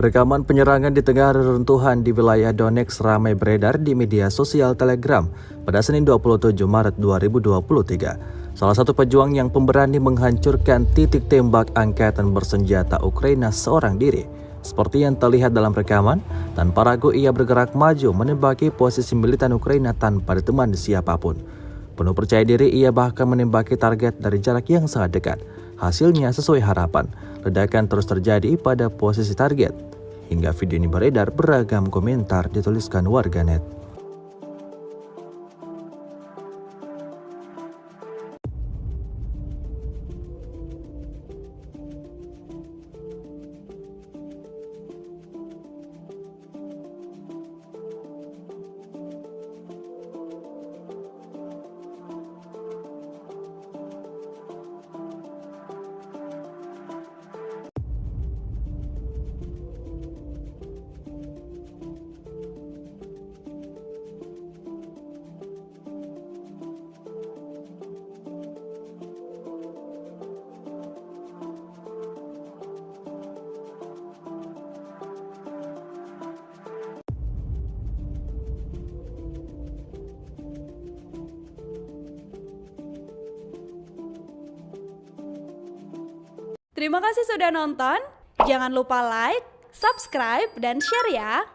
Rekaman penyerangan di tengah reruntuhan di wilayah Donetsk ramai beredar di media sosial Telegram pada Senin 27 Maret 2023. Salah satu pejuang yang pemberani menghancurkan titik tembak angkatan bersenjata Ukraina seorang diri. Seperti yang terlihat dalam rekaman, tanpa ragu ia bergerak maju menembaki posisi militan Ukraina tanpa ditemani siapapun. Penuh percaya diri, ia bahkan menembaki target dari jarak yang sangat dekat. Hasilnya sesuai harapan, ledakan terus terjadi pada posisi target. Hingga video ini beredar, beragam komentar dituliskan warganet. Terima kasih sudah nonton. Jangan lupa like, subscribe, dan share ya.